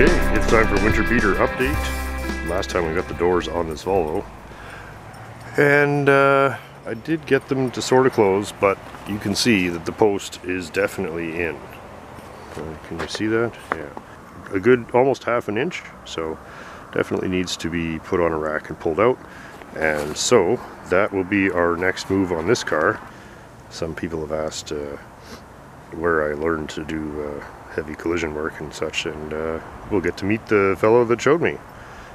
Okay, it's time for Winter Beater update. Last time we got the doors on this Volvo. And I did get them to sort of close, but you can see that the post is definitely in. Can you see that? Yeah. A good almost half an inch, so definitely needs to be put on a rack and pulled out. And so that will be our next move on this car. Some people have asked where I learned to do heavy collision work and such, and we'll get to meet the fellow that showed me.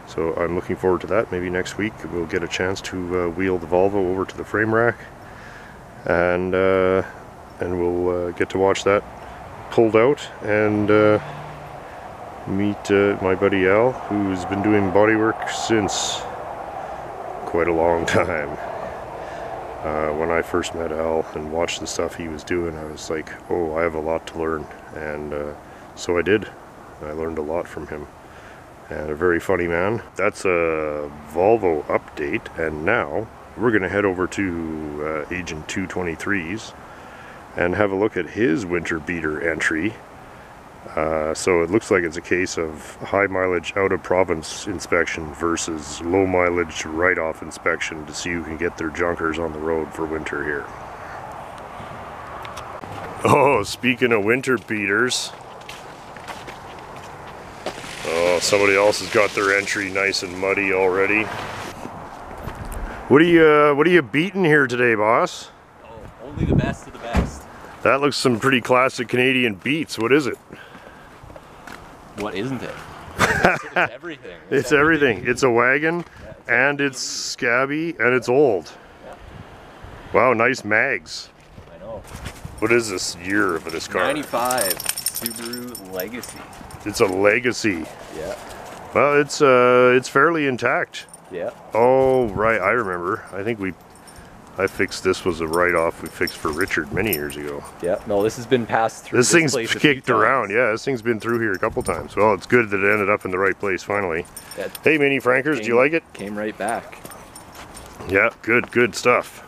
So I'm looking forward to that. Maybe next week we'll get a chance to wheel the Volvo over to the frame rack, and we'll get to watch that pulled out and meet my buddy Al, who's been doing bodywork since quite a long time. When I first met Al and watched the stuff he was doing, I was like, oh, I have a lot to learn, and so I did. I learned a lot from him, and a very funny man. That's a Volvo update, and now we're going to head over to Agent 223's and have a look at his Winter Beater entry. So it looks like it's a case of high mileage out of province inspection versus low mileage write-off inspection to see who can get their junkers on the road for winter here. Oh, speaking of winter beaters, oh, somebody else has got their entry nice and muddy already. What are you beating here today, boss? Oh, only the best of the best. That looks some pretty classic Canadian beats. What is it? What isn't it? It's everything. It's everything. It's a wagon, yeah, and it's scabby, and it's old. Yeah. Wow, nice mags. I know. What is this year of this car? 95 Subaru Legacy. It's a Legacy. Yeah. Well, it's fairly intact. Yeah. Oh, right, I remember. I think I fixed this, was a write-off we fixed for Richard many years ago. Yeah, no, this has been passed through. This thing's kicked around, yeah, this thing's been through here a couple times. Well, it's good that it ended up in the right place finally. Yeah, hey, Mini Frankers, do you like it? Came right back. Yeah, good stuff.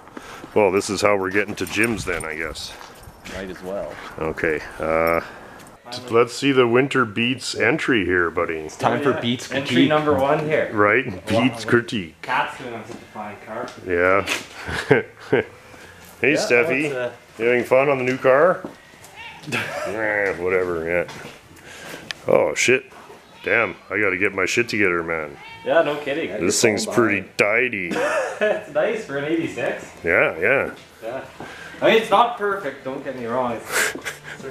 Well, this is how we're getting to Jim's then, I guess. Might as well. Okay, let's see the Winter Beats entry here, buddy. It's time for Beats critique. Entry number one here. Right, Beats critique. Cat's doing on such a fine car. Yeah. Hey, yeah, Steffi, you having fun on the new car? Whatever, yeah. Oh, shit. Damn, I gotta get my shit together, man. Yeah, no kidding. This thing's pretty tidy. It's nice for an 86. Yeah. Yeah. I mean, it's not perfect, don't get me wrong.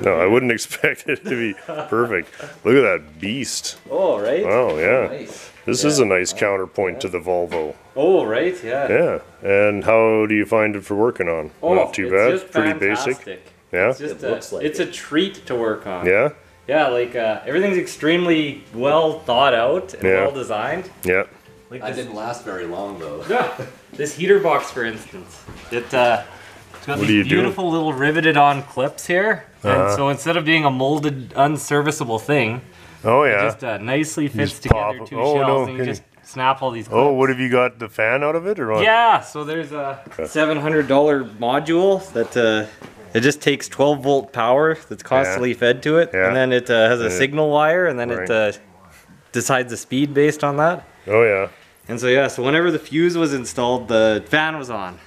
No, I wouldn't expect it to be perfect. Look at that beast. Oh, right? Oh, yeah. Nice. This is a nice counterpoint to the Volvo. Oh, right, yeah. Yeah. And how do you find it for working on? Oh, not too bad. Just pretty fantastic. basic. Yeah. It's just it's a treat to work on. Yeah. Yeah, like everything's extremely well thought out and well designed. Yeah. Like that didn't last very long though. Yeah. This heater box, for instance, it's got these beautiful little riveted on clips here, and so instead of being a molded, unserviceable thing, it just nicely fits together two shells, and you just snap all these clips. Oh, what have you got, the fan out of it, or what? Yeah, so there's a $700 module that it just takes 12-volt power that's constantly fed to it, and then it has a signal wire, and then it decides the speed based on that. Oh yeah. And so so whenever the fuse was installed, the fan was on,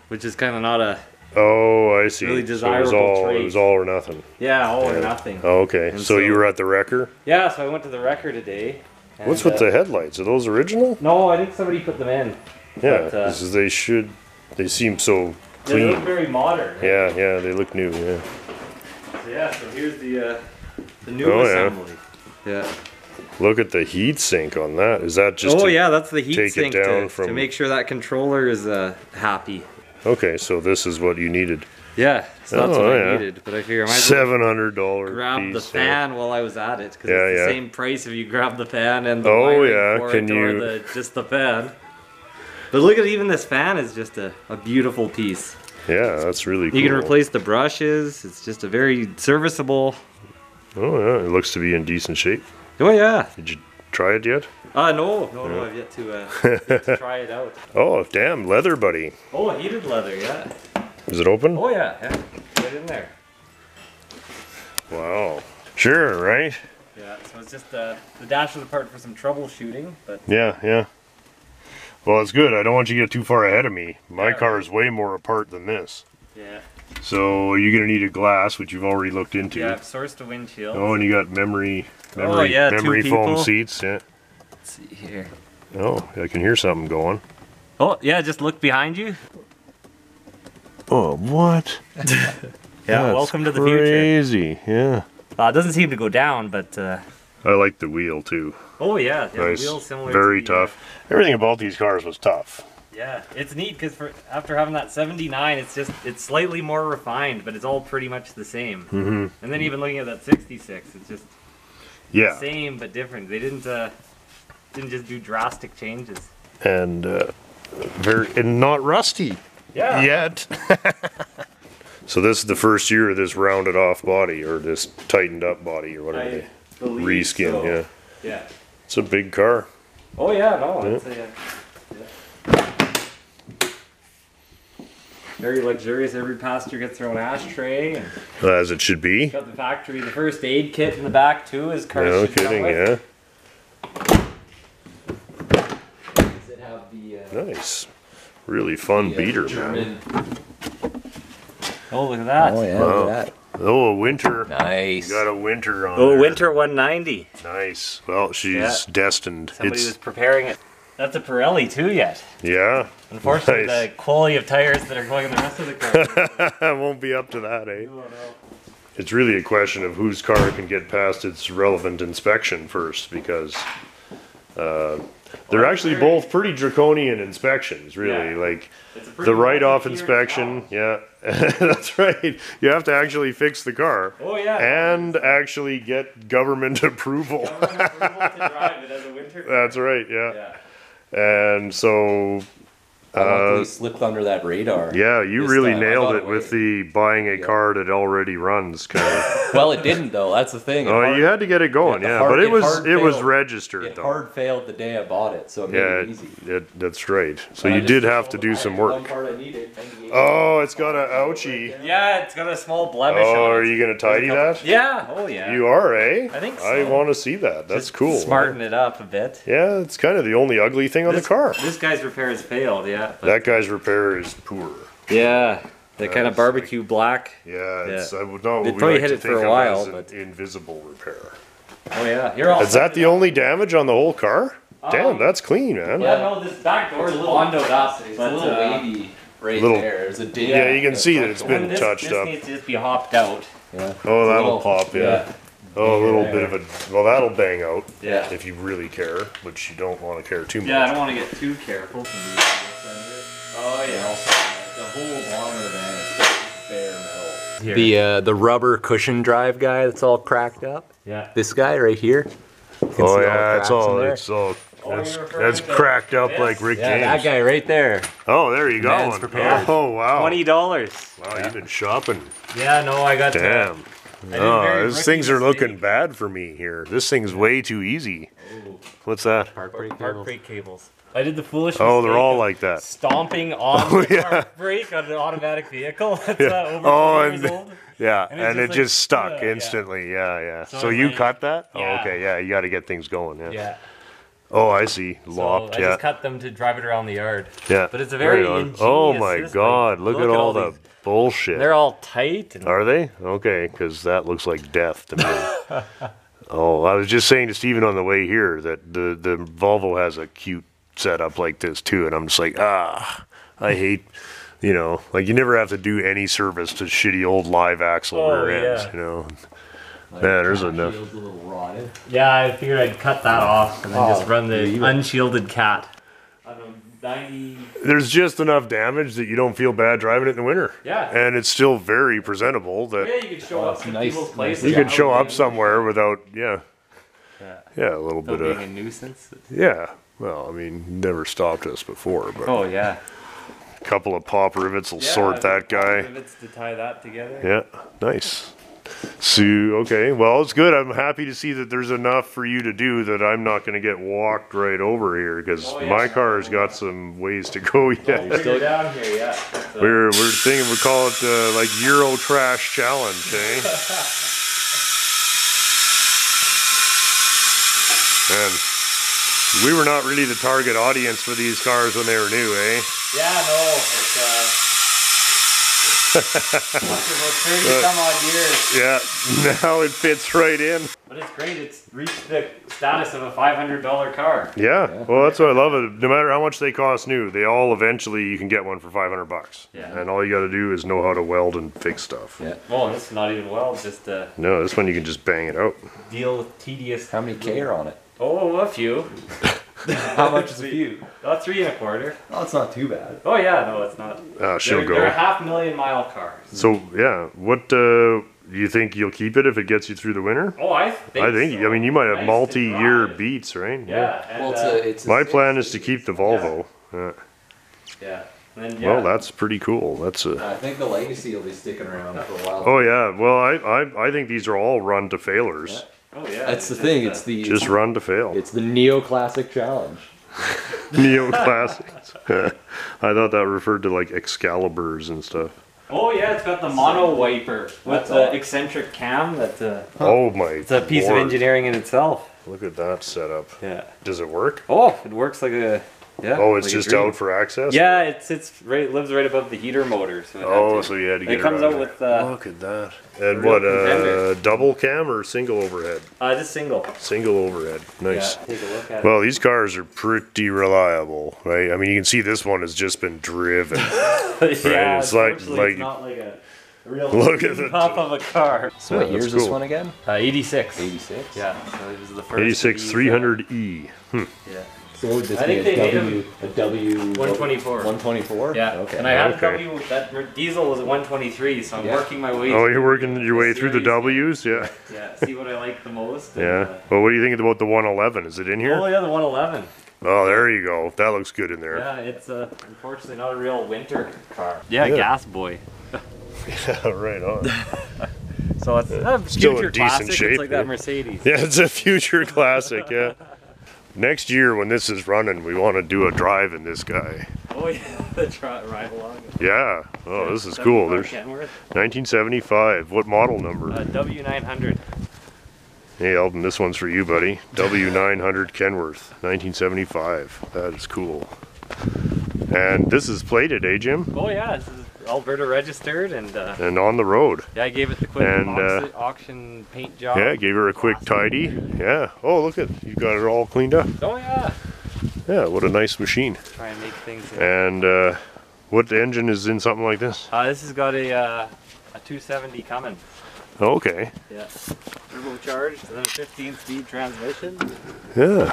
which is kind of not a I see. really desirable trait. It was all or nothing. Yeah, all or nothing. Oh, okay. And so you were at the wrecker? Yeah, so I went to the wrecker today. What's with the headlights? Are those original? No, I think somebody put them in. Yeah, because they seem so clean. They look very modern. Yeah, they look new, yeah. So here's the new assembly. Yeah. Look at the heat sink on that. Is that just that's the heat sink to make sure that controller is happy. Okay, so this is what you needed. Yeah, so that's what I needed. But I figure I might $700 grab the fan while I was at it, because it's the same price if you grab the fan and the just the fan. But look at even this fan is just a beautiful piece. Yeah, that's really cool. You can replace the brushes. It's just a very serviceable. Oh yeah, it looks to be in decent shape. Oh yeah. Did you try it yet? No, I've yet to try it out. Oh, damn, leather, buddy. Oh, heated leather, yeah. Is it open? Oh yeah, right in there. Wow. Sure, right? Yeah, so it's just the dash was apart for some troubleshooting, but Yeah. Well, it's good. I don't want you to get too far ahead of me. My car is way more apart than this. yeah. So you're gonna need a glass, which you've already looked into. Yeah, I've sourced a windshield. Oh, and you got memory yeah, foam 2 people. seats. Yeah. Let's see here. Oh, I can hear something going. Oh, yeah, just look behind you. Oh, what? Yeah, That's welcome to the future. Crazy, yeah. It doesn't seem to go down, but... I like the wheel, too. Oh, yeah. Nice. The wheel's similar Very to tough. Everything about these cars was tough. Yeah, it's neat because after having that 79, it's slightly more refined, but it's all pretty much the same. Mm-hmm. And then even looking at that 66, it's just the same but different. They didn't just do drastic changes. And and not rusty yet. So this is the first year of this rounded off body, or this tightened up body, or whatever they reskin. So. Yeah. It's a big car. Oh yeah, no, it's very luxurious. Every passenger gets their own ashtray. And as it should be. got the factory, the first aid kit in the back too. As cars no should come kidding, with. Does it have the Nice. Really fun beater, German? man. Oh, look at that. Oh yeah, Wow. look at that. Oh, a Winter. Nice. You got a Winter on Oh, there. Winter 190. Nice. Well, she's destined. Somebody was preparing it. That's a Pirelli too yet. Yeah. Unfortunately, Nice. the quality of tires that are going in the rest of the car. Won't be up to that, eh? Oh, no. It's really a question of whose car can get past its relevant inspection first, because they're actually both pretty draconian inspections, really. Yeah. Like It's a pretty the write-off multi-tiered inspection, job. yeah, that's right. You have to actually fix the car. Oh yeah. And actually get government approval. Government approval to drive it as a winter car. That's right, yeah. Yeah. And so, I luckily slipped under that radar. yeah, you this really time. I nailed got it with away. the buying a car that already runs kind of. Well, it didn't though. That's the thing. Oh, you had to get it going, Yeah, yeah. the hard- But it it was failed. registered It though. hard failed the day I bought it, so it made Yeah, it easy. that's right. So And I you just did have to told do them, some "I had one work. part I needed." Oh, it's got an ouchie. Yeah, it's got a small blemish Oh, on it. are you gonna tidy that? Yeah. Oh yeah. You are, eh? I think I so. want to see that. That's cool. Smarten it up a bit. Yeah, it's kind of the only ugly thing on the car. This guy's repair has failed. Yeah. but- That guy's repair is poor. Yeah. The kind of That's barbecue black. Yeah, it's Yeah. I would not They'd what we probably like hit to it for think a of while, as an but- invisible repair. Oh yeah. You're all. Is that the only damage on the whole car? Damn, that's clean, man. Yeah. No, this back door is a little bondoed up. It's but, a little wavy right little- there. There's a ding. Yeah, you can see that it's front been door. this, touched this up. needs to just be hopped out. Yeah. Oh, that'll little- pop, yeah. Oh, a little bit of a, well, that'll bang out. Yeah. If you really care, which you don't want to care too much. Yeah, I don't want to get too careful. Oh yeah. The whole bottom of the van is still bare metal. The rubber cushion drive guy that's all cracked up. Yeah. This guy right here. You can Oh see yeah, the cracks in there. that's cracked up like Rick Yeah, that James. guy right there. Oh, there you go. Man's prepared. Oh wow. $20. Wow, you've been shopping. Yeah, no, I got. Damn. I did Oh, very these rookie things are mistake. looking bad for me here. This thing's way too easy. What's that? Park brake Park brake cables. I did the foolish. Oh, they're mistake all of like that. stomping on the yeah. park brake on an automatic vehicle. That's over Oh, 20 and years old. yeah, And and it's it just just like, stuck yeah. instantly. Yeah. So So I you like- cut that? Oh, Yeah. okay. Yeah, you got to get things going. Yeah. Yeah. Oh, I see. So Lopped. I Yeah. just cut them to drive it around the yard. Yeah. But it's a very Right on. ingenious Oh my system. God! Look at all the these- bullshit. They're all tight. And Are they? Okay, because that looks like death to me. Oh, I was just saying to Steven on the way here that the Volvo has a cute setup like this too, and I'm just like, I hate, like you never have to do any service to shitty old live axle Oh, rear ends, yeah. Man, there's enough. Shield's a little rotted. yeah, I figured I'd cut that off and then just run the leave it. unshielded cat. I don't know, 90. There's just enough damage that you don't feel bad driving it in the winter. Yeah. And it's still very presentable that Yeah, you could show up it's to nice- people's nice places. you Yeah, can show I up would somewhere without, Yeah. a little Without bit of, being a nuisance. yeah. Well, I mean, never stopped us before, but Oh yeah. a couple of pop rivets will sort that guy. Rivets to tie that together. Yeah, nice. So, okay, well, it's good. I'm happy to see that there's enough for you to do that I'm not going to get walked right over here, because Oh, yeah. my car's got some ways to go yet. Still down here, yeah. So, We're thinking we call it like Euro Trash Challenge, eh? And we were not really the target audience for these cars when they were new, eh? Yeah, no. It's, after about 30 some odd years. Yeah, now it fits right in. But it's great. It's reached the status of a $500 car. Yeah, well, that's what I love. No matter how much they cost new, they all eventually you can get one for $500. Yeah. And all you got to do is know how to weld and fix stuff. Yeah. Oh, this is not even weld. Just no, this one you can just bang it out. Deal with tedious. How many K are on it? Oh, a few. How much is a few? 3 1/4. Oh, it's not too bad. Oh yeah, no, it's not. She'll go. They're 500,000-mile cars. So yeah, what do you think you'll keep it if it gets you through the winter? Oh, I think. So. I mean, you might have multi-year beats, right? Yeah. And, well, it's my plan is to keep the Volvo. Yeah. And, Well, that's pretty cool. That's a. I think the Legacy will be sticking around for a while. Oh yeah. Well, I think these are all run to failers. Yeah. Oh yeah. That's the thing. It's the just run to fail. It's the Neoclassic Challenge. Neoclassics. I thought that referred to like Excaliburs and stuff. Oh yeah, it's got the mono wiper with the eccentric cam. Oh my! It's a piece of engineering in itself. Look at that setup. Yeah. Does it work? Oh, it works like a. Yeah. Oh, it's like just out for access. Yeah, it's right. It lives right above the heater motor. So so you had to get it comes out with. Look at that. And what? Double cam or single overhead? Just single. Single overhead. Nice. Yeah, take a look at it. Well, these cars are pretty reliable, right? I mean, you can see this one has just been driven. Right? Yeah, it's like it's not like a real look at the top of a car. So what year is this one again? 86. 86. Yeah. So it was the first. 86 300E. Yeah. So what would this I think be? they made A W 124. 124? Yeah. Okay. And I had a W. That diesel was a 123, so I'm working my way. Oh, you're working your way through the W's, yeah. Yeah. See what I like the most. Yeah. Well, what do you think about the 111? Is it in here? Oh yeah, the 111. Oh, there you go. That looks good in there. Yeah, it's unfortunately not a real winter car. Yeah, gas boy. Yeah, right on. So it's a Still future in decent classic. shape. It's like that Mercedes. Yeah, it's a future classic, yeah. Next year when this is running, we want to do a drive in this guy. Oh yeah, the ride along. Yeah. Oh, this is cool. There's Kenworth. 1975. What model number? W900. Hey, Eldon, this one's for you, buddy. W900 Kenworth, 1975. That is cool. And this is plated, eh, Jim? Oh yeah, this is Alberta registered and on the road. Yeah, I gave it the quick auction paint job. Yeah, gave her a quick tidy. Yeah. Oh, look at you got it all cleaned up. Oh yeah. Yeah, what a nice machine. Try and make things. And what engine is in something like this? This has got a 270 Cummins. Okay. Yeah. Turbocharged and then a 15-speed transmission. Yeah.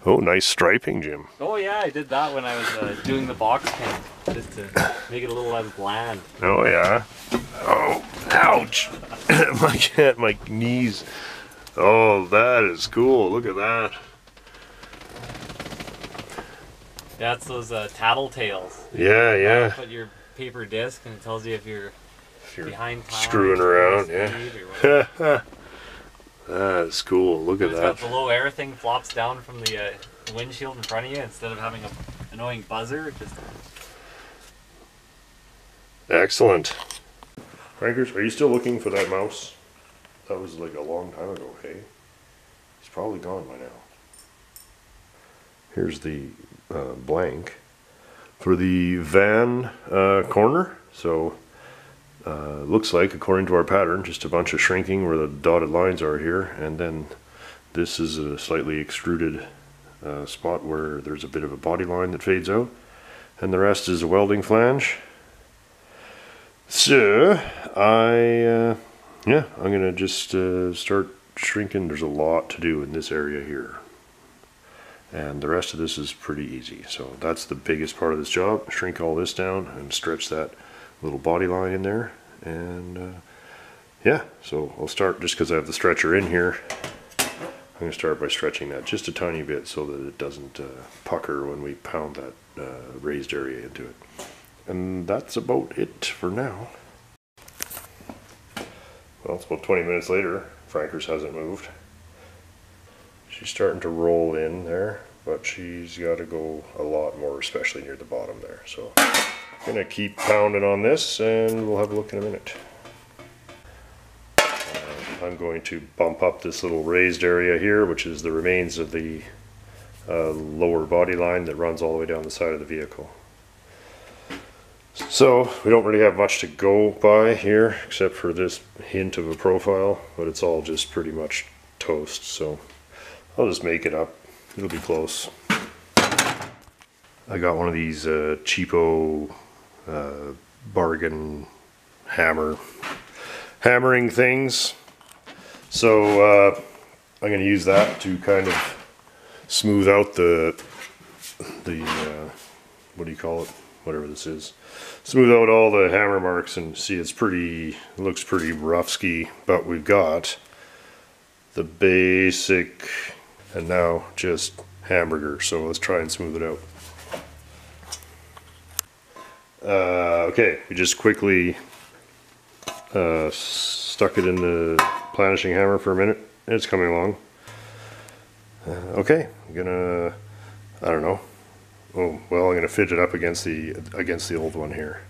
Oh, nice striping, Jim. Oh yeah, I did that when I was doing the box paint, just to make it a little less bland. Oh yeah. Oh, ouch! my knees. Oh, that is cool. Look at that. That's those tattletales. Yeah. Put your paper disc and it tells you if you're behind time, screwing around. Yeah. That's cool. Look at that. That below air thing flops down from the windshield in front of you instead of having an annoying buzzer. Just excellent. Frankers, are you still looking for that mouse? That was like a long time ago, hey? He's probably gone by now. Here's the blank for the van corner. So looks like, according to our pattern, just a bunch of shrinking where the dotted lines are here, and then this is a slightly extruded spot where there's a bit of a body line that fades out, and the rest is a welding flange. So I'm gonna just start shrinking. There's a lot to do in this area here, and the rest of this is pretty easy. So that's the biggest part of this job. Shrink all this down and stretch that little body line in there, and yeah, so I'll start just because I have the stretcher in here. I'm going to start by stretching that just a tiny bit so that it doesn't pucker when we pound that raised area into it. And that's about it for now. Well, it's about 20 minutes later. Frankers hasn't moved. She's starting to roll in there, but she's got to go a lot more, especially near the bottom there. So I'm going to keep pounding on this and we'll have a look in a minute. I'm going to bump up this little raised area here, which is the remains of the lower body line that runs all the way down the side of the vehicle. So we don't really have much to go by here except for this hint of a profile, but it's all just pretty much toast, so I'll just make it up. It'll be close. I got one of these cheapo bargain hammering things, so I'm going to use that to kind of smooth out the what do you call it, whatever this is, smooth out all the hammer marks, and see it looks pretty rough-ski, but we've got the basic and now just hamburger, so let's try and smooth it out. Okay, we just quickly stuck it in the planishing hammer for a minute, and it's coming along. Okay, I'm gonna, I don't know. Oh, well, I'm gonna fit it up against the old one here.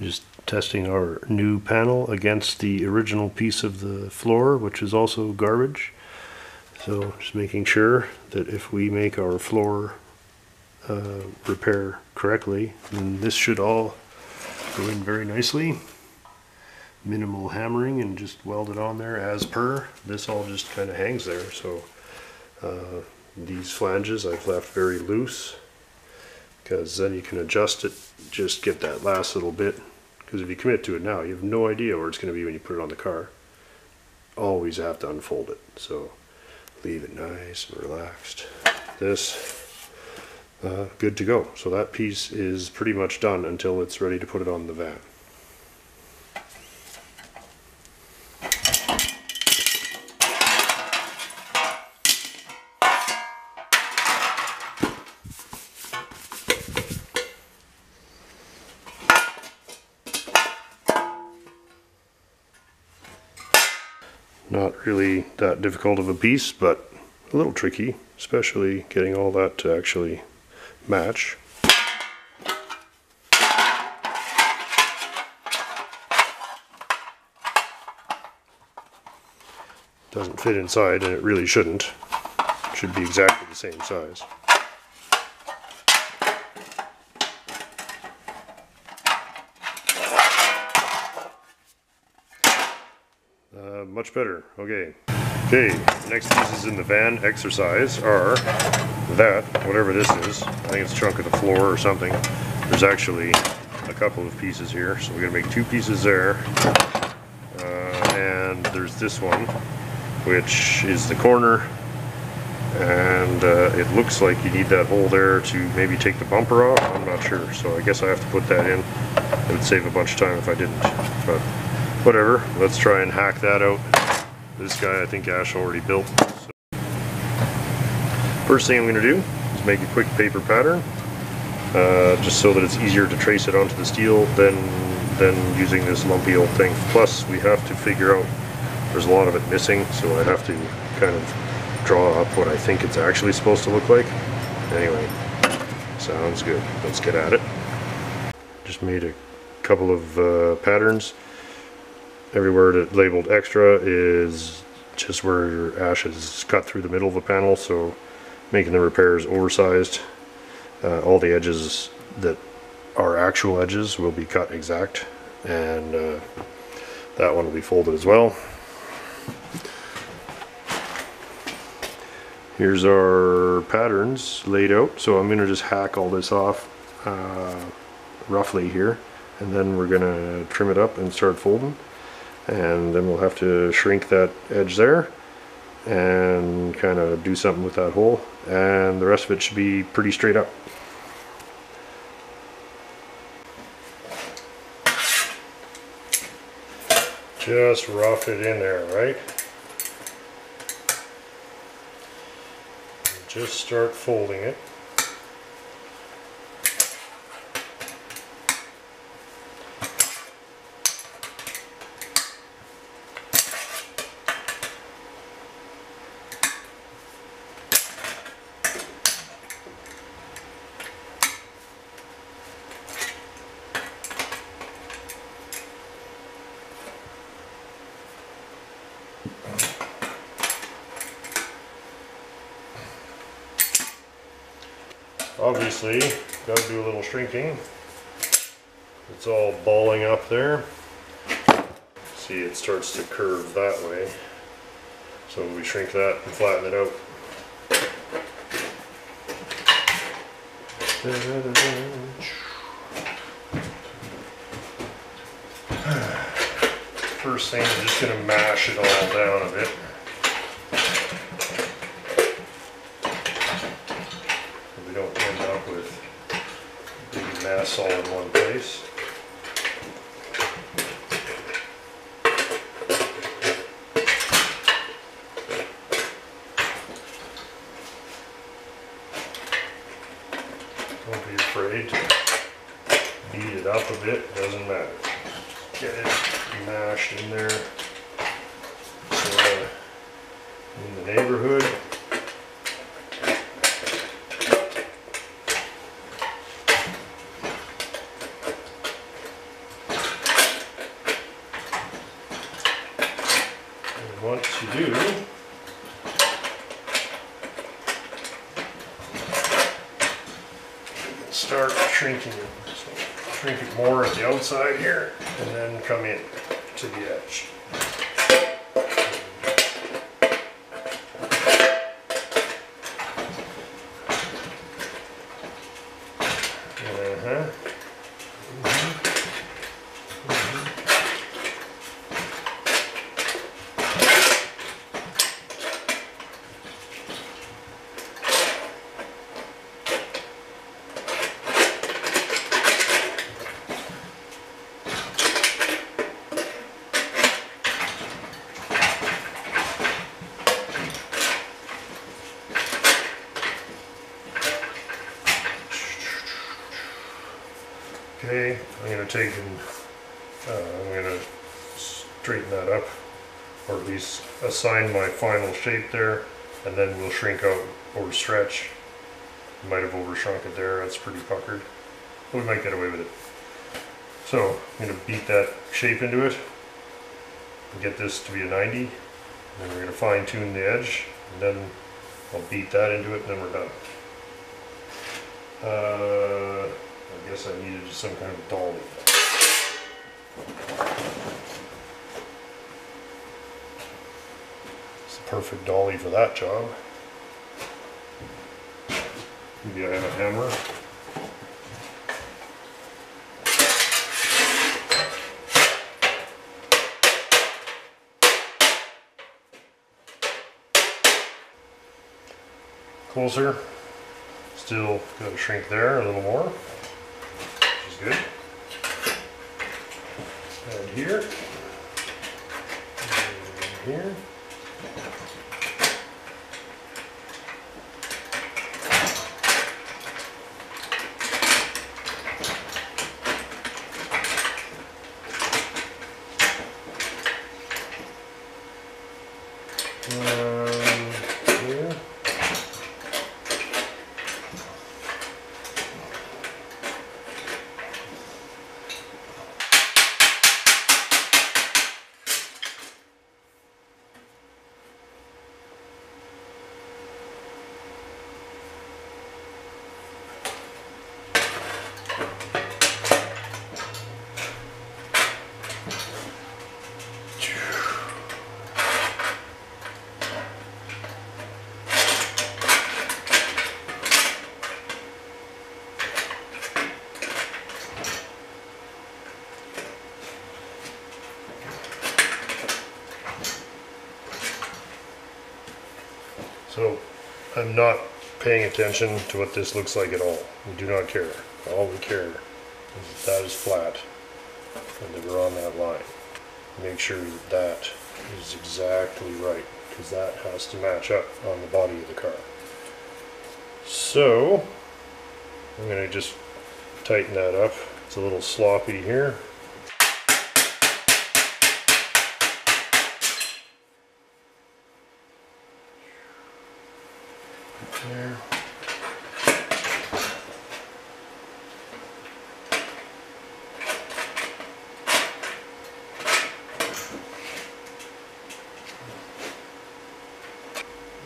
Just testing our new panel against the original piece of the floor, which is also garbage. So just making sure that if we make our floor repair correctly, then this should all go in very nicely. Minimal hammering and just weld it on there as per. This all just kind of hangs there, so these flanges I've left very loose, because then you can adjust it, just get that last little bit, because if you commit to it now, you have no idea where it's going to be when you put it on the car. Always have to unfold it, so leave it nice and relaxed. This good to go. So that piece is pretty much done until it's ready to put it on the van. Not really that difficult of a piece, but a little tricky, especially getting all that to actually match. Doesn't fit inside, and it really shouldn't. It should be exactly the same size. Much better. Okay. Okay, the next pieces in the van exercise are that, whatever this is. I think it's a chunk of the floor or something. There's actually a couple of pieces here, so we're going to make two pieces there. And there's this one, which is the corner. And it looks like you need that hole there to maybe take the bumper off. I'm not sure, so I guess I have to put that in. It would save a bunch of time if I didn't, but whatever. Let's try and hack that out. This guy I think Ash already built. So first thing I'm going to do is make a quick paper pattern, just so that it's easier to trace it onto the steel than using this lumpy old thing. Plus we have to figure out, there's a lot of it missing, so I have to kind of draw up what I think it's actually supposed to look like. Anyway, sounds good. Let's get at it. Just made a couple of patterns. Everywhere that labeled extra is just where Ash has cut through the middle of the panel, so making the repairs oversized. All the edges that are actual edges will be cut exact, and that one will be folded as well. Here's our patterns laid out, so I'm going to just hack all this off roughly here, and then we're going to trim it up and start folding. And then we'll have to shrink that edge there and kind of do something with that hole, and the rest of it should be pretty straight up. Just rough it in there, right? Just start folding it. obviously got to do a little shrinking. It's all balling up there. See, it starts to curve that way. So we shrink that and flatten it out. First thing, I'm just going to mash it all down a bit. So we don't end up with a big mess all in one place. Don't be afraid to beat it up a bit, doesn't matter. Get it mashed in there, in the neighborhood. And once you do, start shrinking it. So shrink it more at the outside here, and then come in to the edge. Okay, I'm going to take and I'm going to straighten that up, or at least assign my final shape there, and then we'll shrink out or stretch. Might have overshrunk it there, that's pretty puckered, but we might get away with it. So I'm going to beat that shape into it and get this to be a 90, and then we're going to fine tune the edge, and then I'll beat that into it, and then we're done. I guess I needed some kind of dolly. It's the perfect dolly for that job. Maybe I have a hammer. Closer. Still got to shrink there a little more, which is good. And here, and here. Here. So I'm not paying attention to what this looks like at all. We do not care. All we care is that is flat and that we're on that line. Make sure that that is exactly right, because that has to match up on the body of the car. So I'm going to just tighten that up. It's a little sloppy here. There.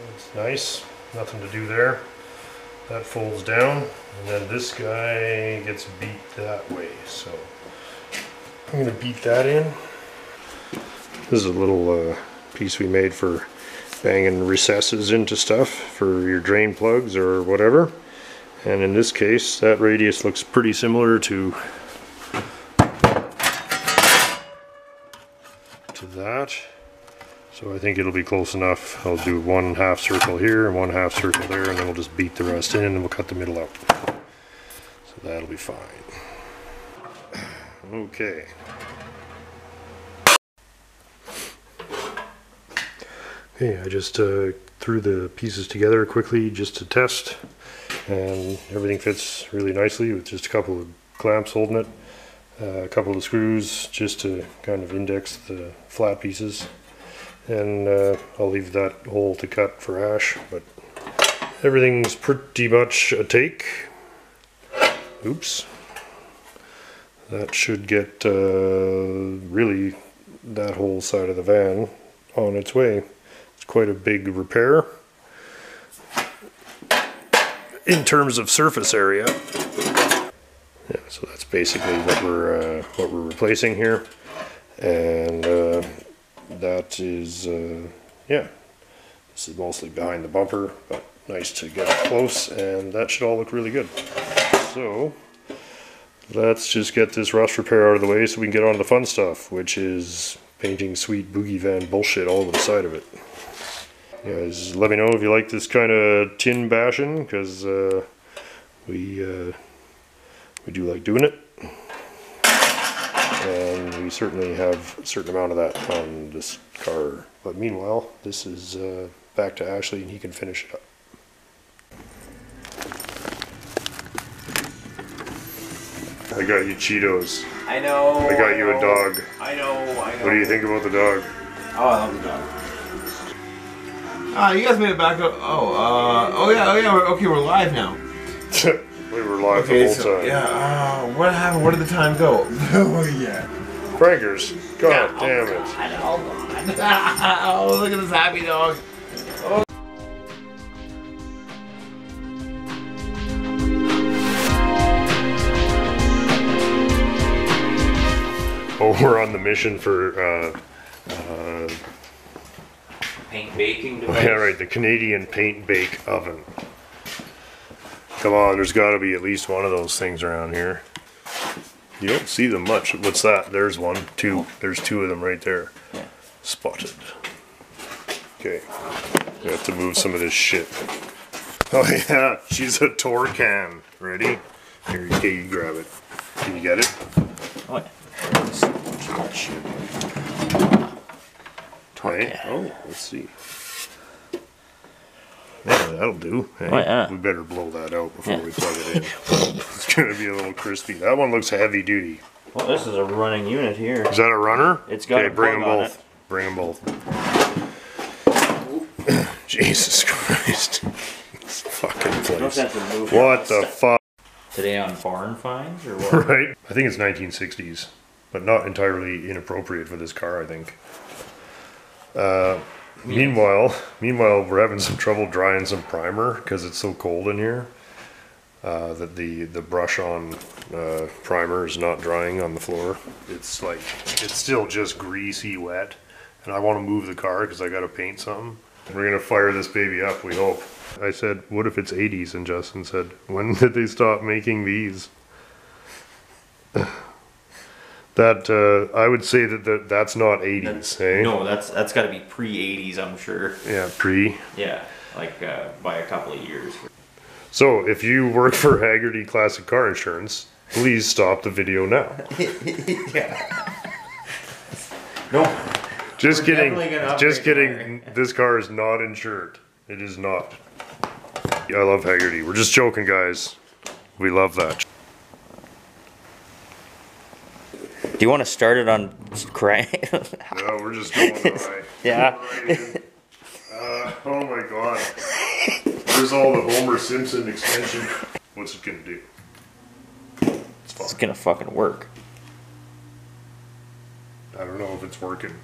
That's nice. Nothing to do there. that folds down, and then this guy gets beat that way. So I'm gonna beat that in. This is a little piece we made for banging recesses into stuff for your drain plugs or whatever. And in this case, that radius looks pretty similar to that. So I think it'll be close enough. I'll do 1/2 circle here and 1/2 circle there, and then we'll just beat the rest in and we'll cut the middle out. So that'll be fine. Okay. Okay, I just threw the pieces together quickly just to test, and everything fits really nicely with just a couple of clamps holding it, a couple of screws just to kind of index the flat pieces, and I'll leave that hole to cut for Ash, but everything's pretty much a take. Oops. That should get really that whole side of the van on its way. It's quite a big repair in terms of surface area. Yeah, so that's basically what we're replacing here, and that is yeah. This is mostly behind the bumper, but nice to get up close, and that should all look really good. So let's just get this rust repair out of the way so we can get on to the fun stuff, which is painting sweet Boogie van bullshit all over the side of it. You guys, let me know if you like this kind of tin bashing, because we do like doing it, and we certainly have a certain amount of that on this car. But meanwhile, this is back to Ashley, and he can finish it up. I got you Cheetos. I know. I got you a dog. I know. What do you think about the dog? Oh, I love the dog. You guys made it back up. Oh yeah. We're live now. We were live the whole time. Yeah. What happened? Where did the time go? Oh yeah. Frankers. God damn it. Oh, look at this happy dog. Oh, we're on the mission for Paint baking device. yeah, right, the Canadian paint bake oven. Come on, there's got to be at least one of those things around here. You don't see them much. What's that? There's one, two. There's two of them right there. Yeah. Spotted. Okay, we have to move some of this shit. Oh yeah, she's a Torcan. Ready? Here, okay, you grab it. Can you get it? What? Hey, oh, let's see. Yeah, that'll do. Hey, oh, yeah. We better blow that out before we plug it in. It's gonna be a little crispy. That one looks heavy duty. Well, this is a running unit here. Is that a runner? It's got a bring them plug on both. Bring them both. Jesus Christ. This fucking place. What the fuck? Today on Barn Finds or what? Right? I think it's 1960s, but not entirely inappropriate for this car, I think. Meanwhile, we're having some trouble drying some primer because it's so cold in here that the brush on primer is not drying on the floor. It's like, it's still just greasy wet, and I want to move the car because I got to paint something. We're going to fire this baby up, we hope. I said, what if it's 80s? And Justin said, when did they stop making these? That I would say that's not 80s, hey? No, that's got to be pre-80s, I'm sure. Yeah, pre. Yeah, like by a couple of years. So if you work for Haggerty Classic Car Insurance, please stop the video now. Yeah. No. Just kidding. Just kidding. This car is not insured. It is not. I love Haggerty. We're just joking, guys. We love that. Do you want to start it on crank? No, we're just going right. Yeah. Oh my god. There's all the Homer Simpson extension. What's it gonna do? It's gonna fucking work. I don't know if it's working.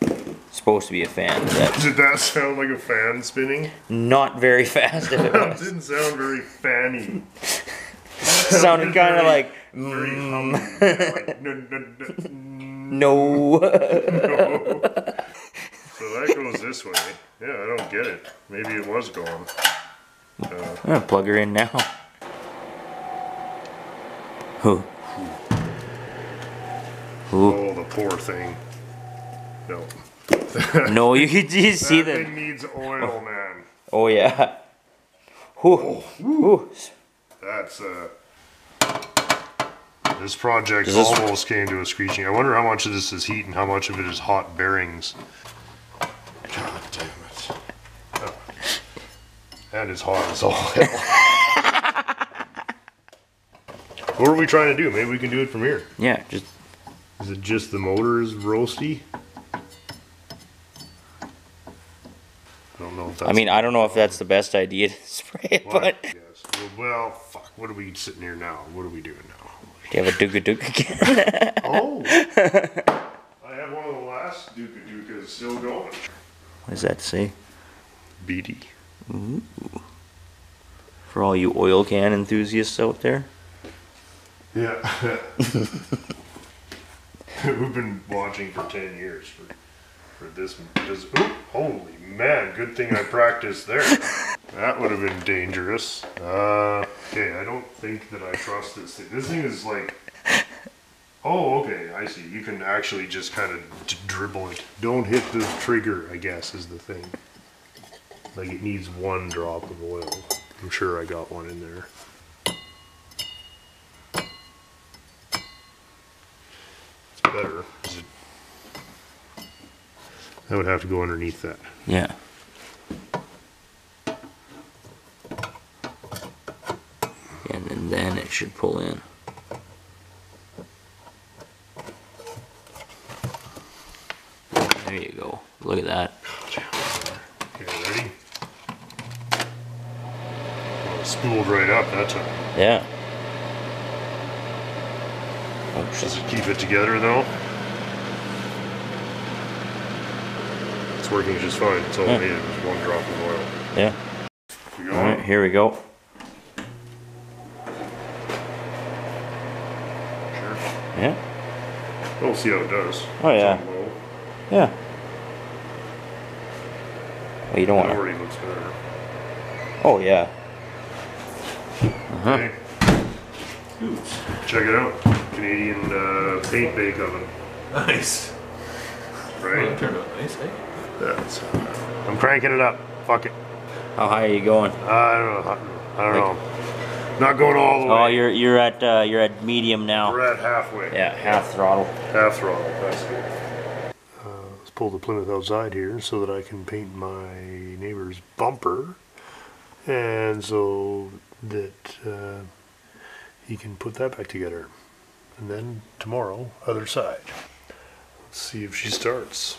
It's supposed to be a fan. Did that sound like a fan spinning? Not very fast. If it That didn't sound very fanny. Sounded kind of like. Very like No. No. So that goes this way. Yeah, I don't get it. Maybe it was gone. I'm gonna plug her in now. Ooh. Oh, the poor thing. No. No, you see that that thing needs oil, man. Oh yeah. Ooh. Ooh. That's this project almost came to a screeching. I wonder how much of this is heat and how much of it is hot bearings. God damn it. Oh. That is hot as all hell. What are we trying to do? Maybe we can do it from here. Yeah, just. Is it just the motor is roasty? I don't know if that's. I mean, I don't know if that's the best idea to spray it, but. Yes. Well, fuck. What are we sitting here now? What are we doing now? Do you have a Duka Duka again? Oh! I have one of the last Duka Dukas still going. What does that say? BD. Ooh. For all you oil can enthusiasts out there. Yeah. We've been watching for 10 years for this. Ooh, holy man, good thing I practiced there. That would have been dangerous. Okay, I don't think that I trust this thing. This thing is like... Oh, okay, I see. You can actually just kind of dribble it. Don't hit the trigger, I guess, is the thing. Like, it needs one drop of oil. I'm sure I got one in there. It's better. That would have to go underneath that. Yeah. And then it should pull in. There you go. Look at that. Okay, ready? Well, it spooled right up that time. Yeah. Does it keep it together though? It's working just fine. It's all needed is one drop of oil. Yeah. Alright, here we go. Sure. Yeah. We'll see how it does. Oh yeah. It's on low. Yeah. Well, you don't want It to. already looks better. Oh yeah. Okay. Check it out. Canadian paint bake oven. Nice. Right? Well, that turned out nice, eh? That's, I'm cranking it up. Fuck it. How high are you going? I don't know. I don't know. Not going all the way. Oh, you're at medium now. We're at halfway. Yeah, half throttle. Half throttle. That's good. Let's pull the Plymouth outside here so that I can paint my neighbor's bumper, and so that he can put that back together. And then tomorrow, other side. Let's see if she starts.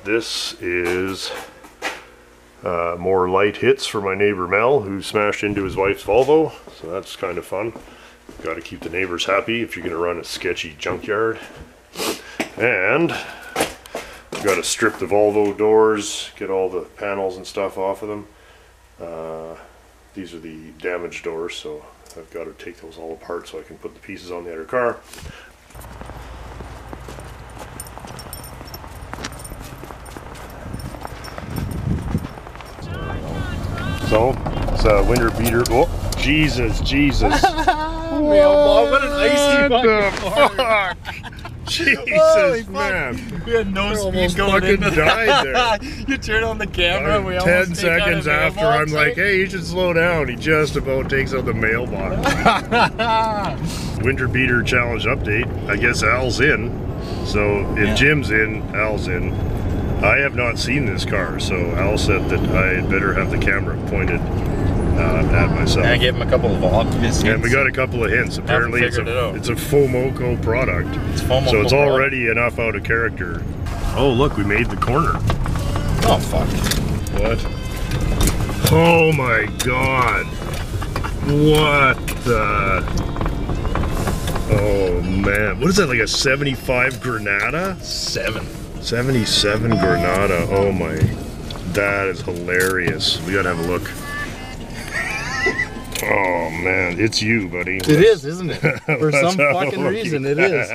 This is more light hits for my neighbor Mel, who smashed into his wife's Volvo, so that's kind of fun. Got to keep the neighbors happy if you're going to run a sketchy junkyard. And got to strip the Volvo doors, get all the panels and stuff off of them. These are the damaged doors, so I've got to take those all apart so I can put the pieces on the other car. So, it's a Winter Beater. Oh, Jesus. What an icy fucking car. Jesus, man. We had no speed going fucking into died there. You turn on the camera and we 10 seconds after, I'm like, hey, you should slow down. He just about takes out the mailbox. Winter Beater Challenge update. I guess Al's in. So if Jim's in, Al's in. I have not seen this car, so Al said that I had better have the camera pointed at myself. And I gave him a couple of obvious hints. And we got a couple of hints. Apparently it's a FOMOCO product. It's FOMOCO so it's already enough out of character. Oh look, we made the corner. Oh fuck. What? Oh my god. What the? Oh man. What is that, like a 75 Granada? 77 Granada. Oh my. That is hilarious. We gotta have a look. Oh man, it's you, buddy. It is, isn't it? For some fucking reason, it is.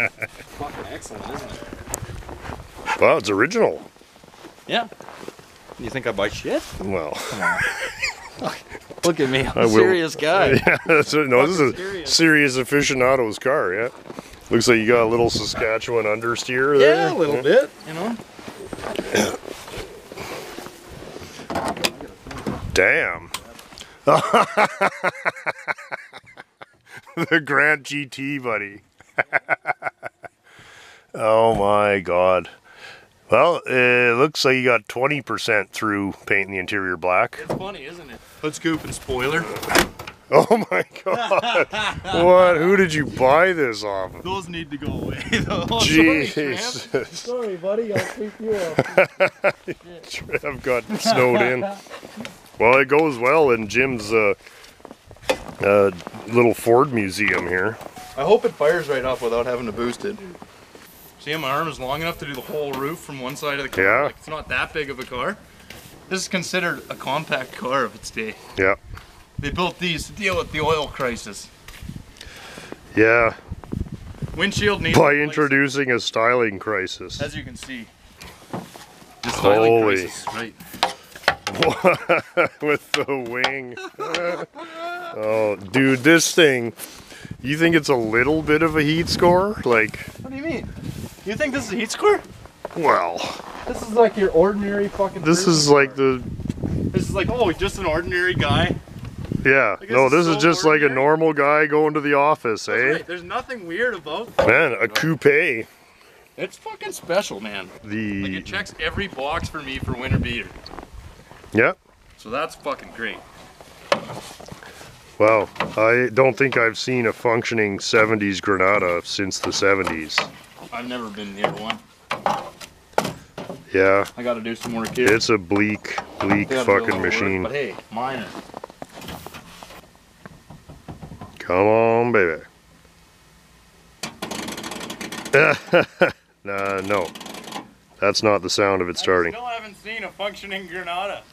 Fucking excellent, isn't it? Wow, it's original. Yeah. You think I buy shit? Well. Come on. Look at me, I'm a serious guy. Yeah, this is a serious aficionado's car, yeah. Looks like you got a little Saskatchewan understeer there. Yeah, a little bit, you know. Damn. The Grant GT, buddy. Oh my god. Well, it looks like you got 20% through painting the interior black. It's funny, isn't it? Let's scoop and spoiler. Oh my god. What? Who did you buy this off of? Those need to go away. Jesus. Sorry, buddy. I'll sweep you up. Trev got snowed in. Well, it goes well in Jim's little Ford museum here. I hope it fires right off without having to boost it. See, my arm is long enough to do the whole roof from one side of the car. Yeah. Like, it's not that big of a car. This is considered a compact car of its day. Yeah. They built these to deal with the oil crisis. Yeah. Windshield needs by introducing a styling crisis. As you can see. The styling crisis, right. With the wing. Oh, dude, this thing. You think it's a little bit of a heat score? Like. What do you mean? You think this is a heat score? Well. This is like your ordinary fucking. This is like the. This is like, oh, just an ordinary guy. Yeah. No, this is just like a normal guy going to the office, eh? Right. There's nothing weird about that. Man, a coupe. It's fucking special, man. Like, it checks every box for me for Winter Beater. Yeah. So that's fucking great. Wow, I don't think I've seen a functioning 70s Granada since the 70s. I've never been near one. Yeah. I gotta do some work here. It's a bleak fucking machine. But hey, minor. Come on, baby. No. That's not the sound of it starting. I still haven't seen a functioning Granada.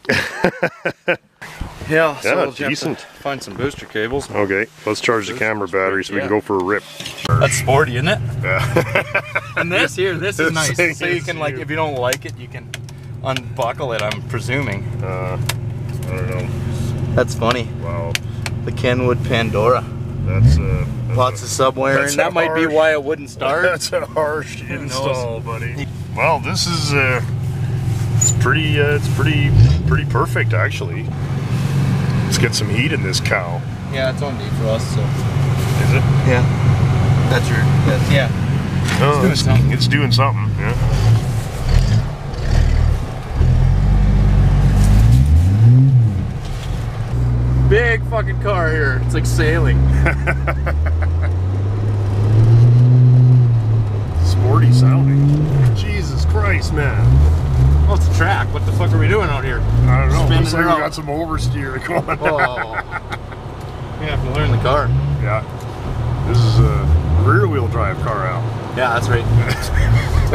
Yeah, so decent. Find some booster cables. Okay, let's charge the camera battery so we can go for a rip. That's sporty, isn't it? Yeah. And this is nice. So you can, like, if you don't like it, you can unbuckle it, I'm presuming. I don't know. That's funny. Wow. The Kenwood Pandora. That's lots of subwiring. That might be why it wouldn't start. That's a harsh install, buddy. Well, this is it's pretty perfect actually. Let's get some heat in this cow. Yeah, it's on defrost, so. Is it? Yeah. Yeah. Oh, it's doing something. Yeah. Big fucking car here. It's like sailing. Sporty sounding. Jesus Christ, man. Oh, it's a track. What the fuck are we doing out here? I don't know. Looks like we got some oversteer going. Oh. We have to learn the car. Yeah. This is a rear-wheel drive car out. Yeah, that's right.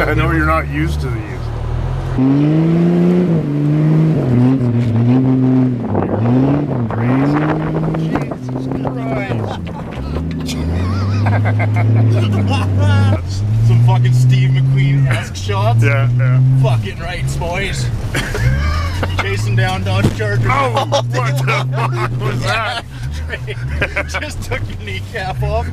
I know you're not used to these. Jesus Christ. Some fucking Steve McQueen-esque shots. Yeah. Fucking right, boys. chasing down Dodge Chargers. Oh, what the fuck was that? Just took your kneecap off.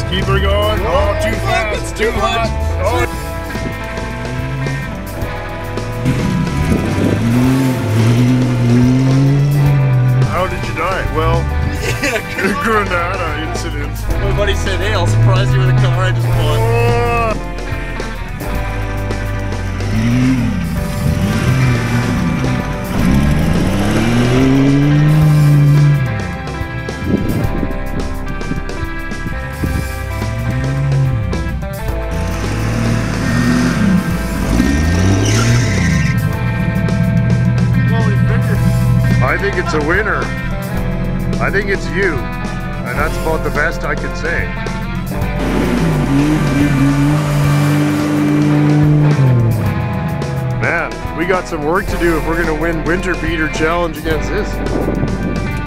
Keep her going. Oh, too fast. It's too hot. Oh. How did you die? Well, Granada incident. My buddy said, hey, I'll surprise you with a car I just bought. I think it's a winner. I think it's you. And that's about the best I can say. Man, we got some work to do if we're gonna win Winter Beater Challenge against this.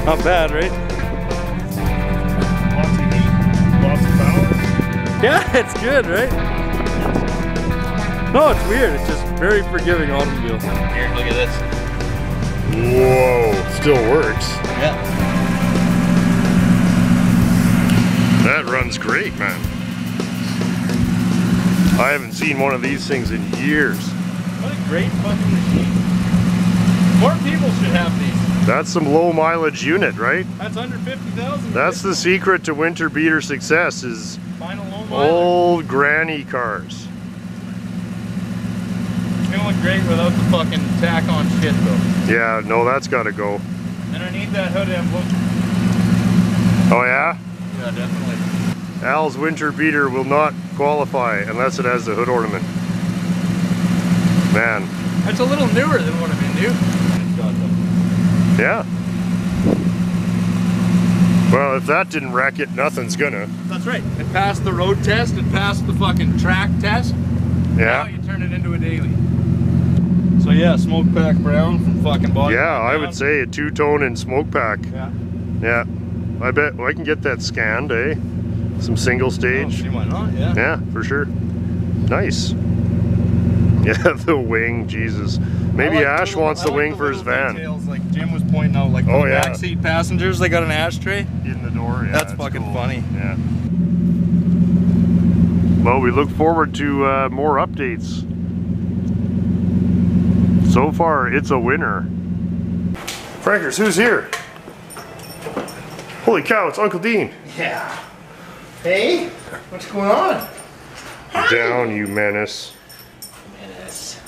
Not bad, right? Lots of heat, lots of power. Yeah, it's good, right? No, it's weird. It's just very forgiving automobile. Here, look at this. Whoa, still works. Yeah. That runs great, man. I haven't seen one of these things in years. What a great fucking machine. More people should have these. That's some low mileage unit, right? That's under 50,000. That's the secret to Winter Beater success is Final low mileage. old granny cars. It's gonna look great without the fucking tack on shit though. Yeah, no, that's gotta go. And I need that hood emblem. Oh yeah? Yeah, definitely. Al's Winter Beater will not qualify unless it has the hood ornament. Man. It's a little newer than what I've been doing. Yeah. Well, if that didn't wreck it, nothing's gonna. That's right. It passed the road test, it passed the fucking track test. Yeah. Now you turn it into a daily. So yeah, smoke pack brown from fucking body. Yeah, I would say a two-tone and smoke pack. Yeah. Yeah. I bet I can get that scanned, eh? Some single Oh, stage. see, why not? Yeah. Yeah, for sure. Nice. Yeah, the wing, Jesus. Maybe Ash wants the wing for his van. Details, like Jim was pointing out, like Oh, the yeah. backseat passengers, they got an ashtray. In the door, yeah. That's fucking cool. funny. Yeah. Well, we look forward to more updates. So far, it's a winner. Frankers, who's here? Holy cow, it's Uncle Dean. Yeah. Hey, what's going on? Down, you menace. Menace.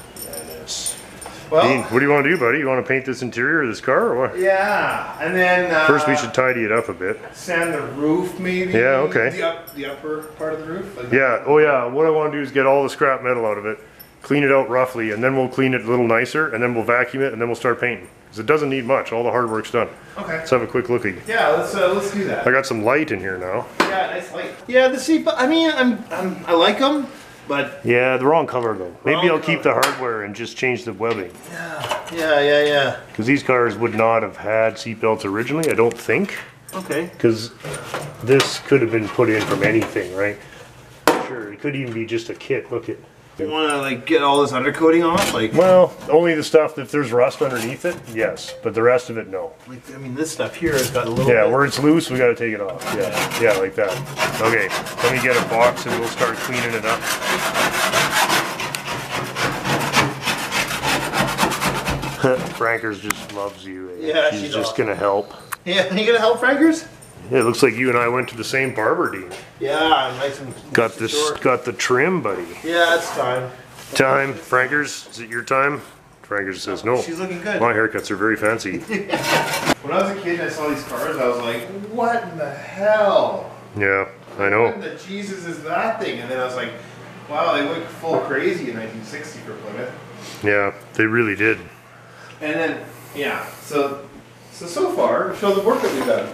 Well, Dean, what do you want to do, buddy? You want to paint this interior of this car or what? Yeah, and then First, we should tidy it up a bit. sand the roof, maybe. Yeah, okay. The upper part of the roof. Like Yeah, oh yeah, what I want to do is get all the scrap metal out of it, clean it out roughly, and then we'll clean it a little nicer, and then we'll vacuum it, and then we'll start painting. Because it doesn't need much, all the hard work's done. Okay. Let's have a quick looky. Yeah, let's do that. I got some light in here now. Yeah, nice light. Yeah, the seat. I mean, I like them, but Yeah, the wrong color though. Maybe Wrong I'll keep the color. hardware and just change the webbing. yeah. Because these cars would not have had seatbelts originally, I don't think. Okay. Because this could have been put in from anything, right? Sure, it could even be just a kit. Look at. You want to like get all this undercoating off, like? Well, only the stuff if there's rust underneath it, yes, but the rest of it, no. Like, I mean, this stuff here has got a little. Yeah, bit. where it's loose, we got to take it off. Yeah, like that. Okay, let me get a box and we'll start cleaning it up. Frankers just loves you. Eh? Yeah, she's she's just awesome. gonna help. Yeah, you gonna help, Frankers? Yeah, it looks like you and I went to the same barber, Dean. Yeah, nice and Got nice and this, short. got the trim, buddy. Yeah, it's time. Time, Frankers, is it your time? Frankers says no. She's looking good. My haircuts are very fancy. When I was a kid and I saw these cars, I was like, what in the hell? Yeah, I know. What in the Jesus is that thing? And then I was like, wow, they went full crazy in 1960 for Plymouth. Yeah, they really did. And then, yeah, so far, show the work that we've done.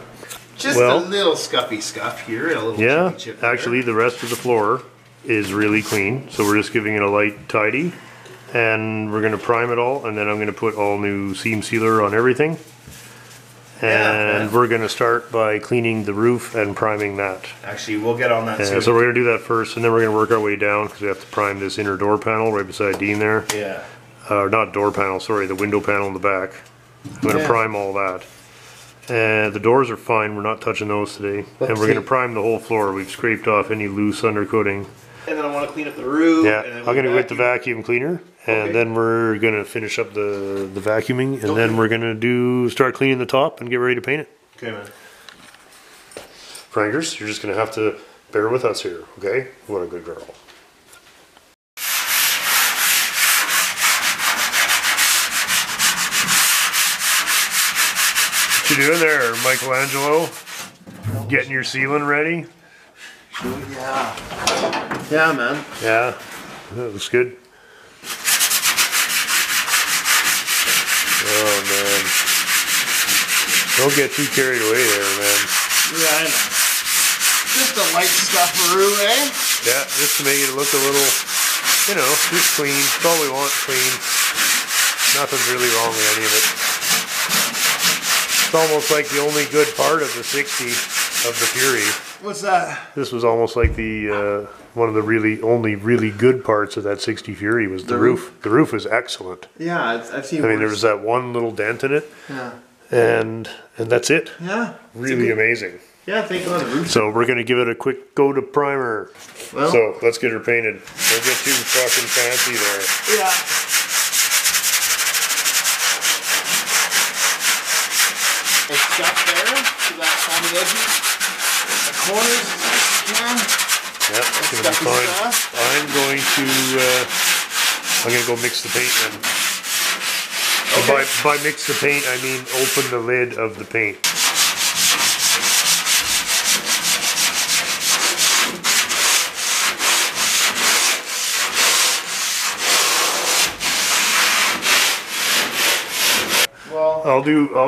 Just a little scuffy scuff here, a little yeah, chippy chip there. actually the rest of the floor is really clean, so we're just giving it a light tidy, and we're going to prime it all, and then I'm going to put all new seam sealer on everything, and we're going to start by cleaning the roof and priming that. Actually, we'll get on that soon. So we're going to do that first, and then we're going to work our way down, because we have to prime this inner door panel right beside Dean there. Yeah. Not door panel, sorry, the window panel in the back. I'm going to prime all that. And the doors are fine, we're not touching those today. And we're going to prime the whole floor. We've scraped off any loose undercoating. And then I want to clean up the roof. Yeah, I'm going to get the vacuum cleaner. And then we're going to finish up the vacuuming. And then we're going to start cleaning the top and get ready to paint it. Okay, man. Frankers, you're just going to have to bear with us here, okay? What a good girl. What you doing there, Michelangelo? Getting your ceiling ready? Yeah. Yeah, man. Yeah, that looks good. Oh, man. Don't get too carried away there, man. Yeah, I know. Just a light stufferoo, eh? Yeah, just to make it look a little, you know, just clean. That's all we want, clean. Nothing's really wrong with any of it. It's almost like the only good part of the 60 of the Fury. What's that? This was almost like the one of the only really good parts of that 60 Fury was the roof. The roof is excellent. Yeah, I've seen. I mean, there was that one little dent in it. Yeah. And that's it. Yeah. Really amazing. Yeah, thank you on the roof. So we're gonna give it a quick go to primer. Well, so let's get her painted. Don't get too fucking fancy there. Yeah. It's stuff there to that on the edges, the corners, yeah, it's gonna be fine. I'm gonna go mix the paint then. Okay. By mix the paint, I mean open the lid of the paint. Well, I'll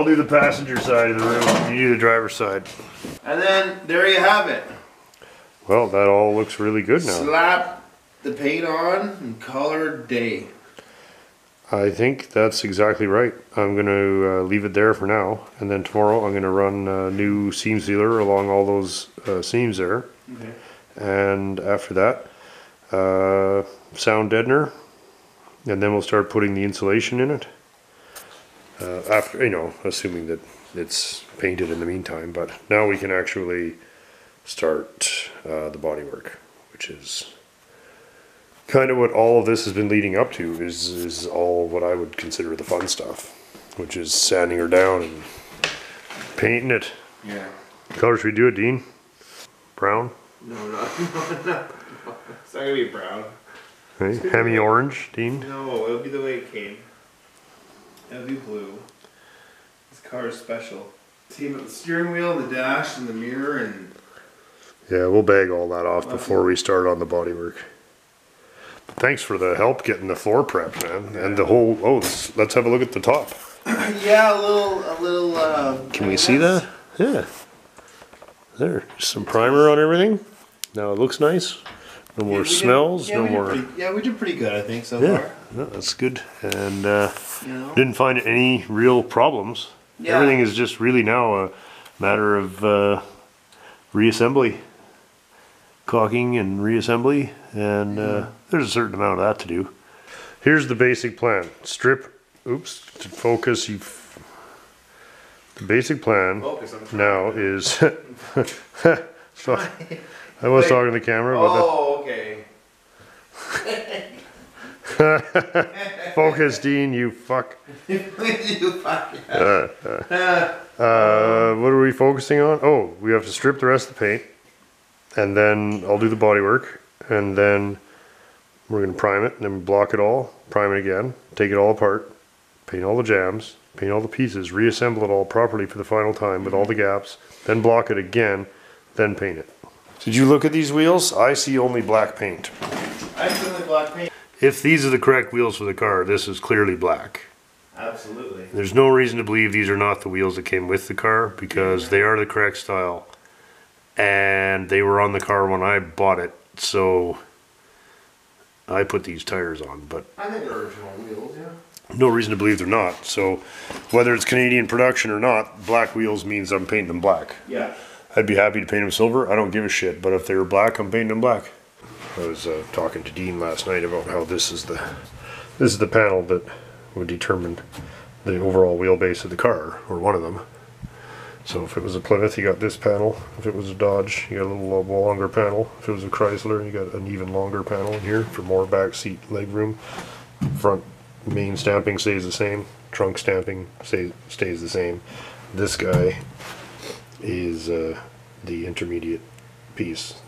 do the passenger side of the room. You do the driver's side. And then there you have it. Well, that all looks really good now. Slap the paint on and color day. I think that's exactly right. I'm going to leave it there for now, and then tomorrow I'm going to run new seam sealer along all those seams there. Okay. And after that, sound deadener, and then we'll start putting the insulation in it. After, you know, assuming that it's painted in the meantime, but now we can actually start the bodywork, which is kind of what all of this has been leading up to, is all what I would consider the fun stuff, which is sanding her down and painting it. Yeah. What color should we do it, Dean? Brown? No. It's not gonna be brown. Right. Hemi orange, Dean? No, it'll be the way it came. It'll be blue. This car is special. See the steering wheel, the dash, and the mirror, and yeah, we'll bag all that off before we start on the bodywork. Thanks for the help getting the floor prepped, man, and the whole. Oh, let's have a look at the top. Yeah, a little. Can we see that? Yeah. There, some primer on everything. Now it looks nice. No more smells. No more. We did pretty good, I think, so far. No, that's good, and didn't find any real problems. Yeah. Everything is just really now a matter of reassembly, caulking and reassembly, and there's a certain amount of that to do. Here's the basic plan. Strip, oops, to focus, the basic plan now is, fuck, I was talking to the camera. Oh, okay. Focus, Dean, you fuck. You fuck. What are we focusing on? Oh, we have to strip the rest of the paint, and then I'll do the body work, and then We're going to prime it and then block it all, prime it again, take it all apart, paint all the jams, paint all the pieces, reassemble it all properly for the final time with all the gaps, then block it again, then paint it. Did you look at these wheels? I see only black paint. I see only black paint. If these are the correct wheels for the car, this is clearly black. Absolutely. There's no reason to believe these are not the wheels that came with the car because they are the correct style. And they were on the car when I bought it, so I put these tires on, but I think they're original wheels, yeah. No reason to believe they're not. So whether it's Canadian production or not, black wheels means I'm painting them black. Yeah. I'd be happy to paint them silver. I don't give a shit, but if they were black, I'm painting them black. I was talking to Dean last night about how this is the panel that would determine the overall wheelbase of the car, or one of them. So if it was a Plymouth, you got this panel. If it was a Dodge, you got a little longer panel. If it was a Chrysler, you got an even longer panel in here for more back seat leg room. Front main stamping stays the same. Trunk stamping stays the same. This guy is the intermediate piece.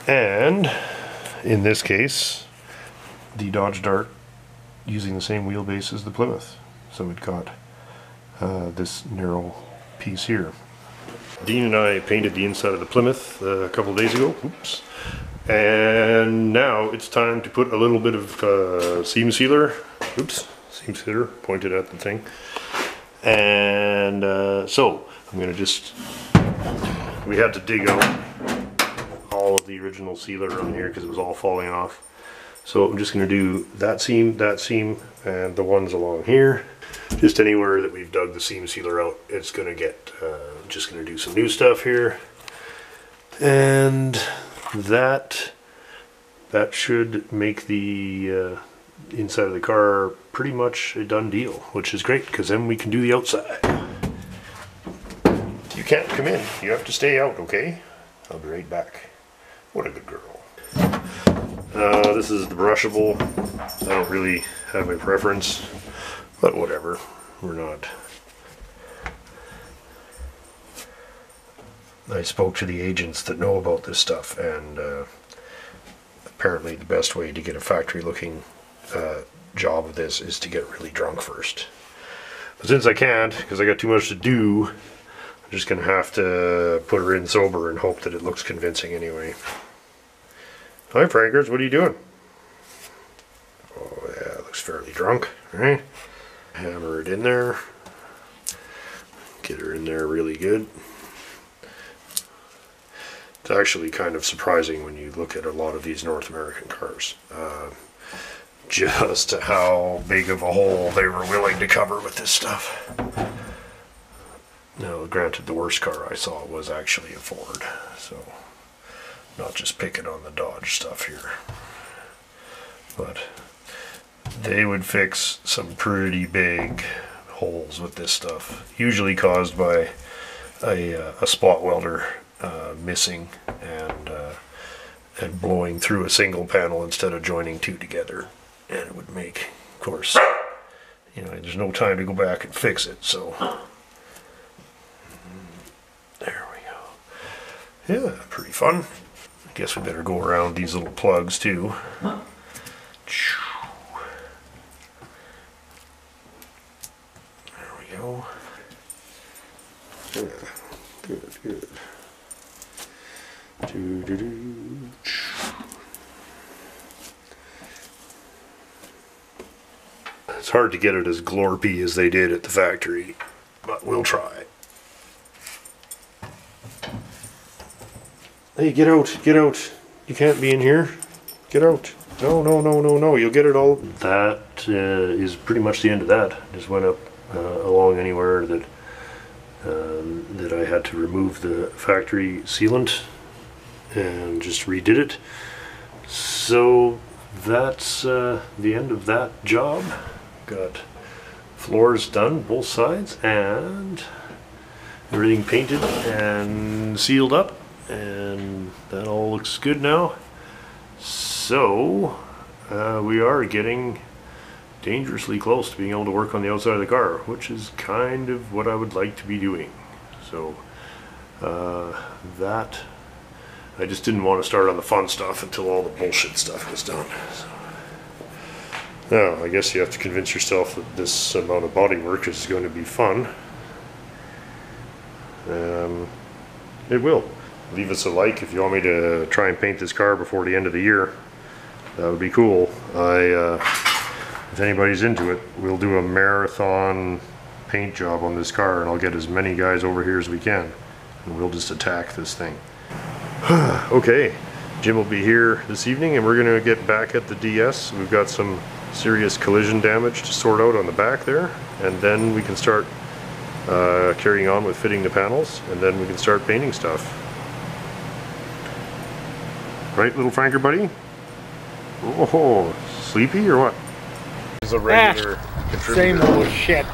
And in this case, the Dodge Dart using the same wheelbase as the Plymouth. So it got this narrow piece here. Dean and I painted the inside of the Plymouth a couple of days ago. Oops. And now it's time to put a little bit of seam sealer. Oops, seam sealer pointed at the thing. And so I'm gonna we had to dig out all of the original sealer on here because it was all falling off. So I'm just gonna do that seam, and the ones along here. Just anywhere that we've dug the seam sealer out, it's gonna get, just gonna do some new stuff here. And that should make the inside of the car pretty much a done deal, which is great because then we can do the outside. You can't come in, you have to stay out, okay? I'll be right back. What a good girl. This is the brushable. I don't really have a preference, but whatever. We're not. I spoke to the agents that know about this stuff, and apparently the best way to get a factory looking job of this is to get really drunk first. But since I can't, because I got too much to do, I'm just gonna have to put her in sober and hope that it looks convincing anyway. Hi Frankers, what are you doing? Oh yeah, it looks fairly drunk, right? Hammer it in there. Get her in there really good. It's actually kind of surprising when you look at a lot of these North American cars. Just how big of a hole they were willing to cover with this stuff. Now, granted, the worst car I saw was actually a Ford, so not just picking on the Dodge stuff here. But they would fix some pretty big holes with this stuff, usually caused by a spot welder missing and blowing through a single panel instead of joining two together, and it would make, of course, you know, there's no time to go back and fix it. So there we go. Yeah, pretty fun. I guess we better go around these little plugs too. There we go. Yeah, good. It's hard to get it as glorpy as they did at the factory, but we'll try. Hey, get out, get out. You can't be in here. Get out. No, you'll get it all. That is pretty much the end of that. Just went up along anywhere that that I had to remove the factory sealant and just redid it. So that's the end of that job. Got floors done, both sides, and everything painted and sealed up, and that all looks good now. So we are getting dangerously close to being able to work on the outside of the car, which is kind of what I would like to be doing. So that I just didn't want to start on the fun stuff until all the bullshit stuff was done. So. Now, I guess you have to convince yourself that this amount of body work is going to be fun. It will. Leave us a like if you want me to try and paint this car before the end of the year. That would be cool. If anybody's into it, we'll do a marathon paint job on this car, and I'll get as many guys over here as we can, and we'll just attack this thing. Okay, Jim will be here this evening, and we're going to get back at the DS. We've got some serious collision damage to sort out on the back there, and then we can start carrying on with fitting the panels, and then we can start painting stuff. Right, little Franker buddy? Oh, sleepy or what? Is a regular contributor. Same old shit.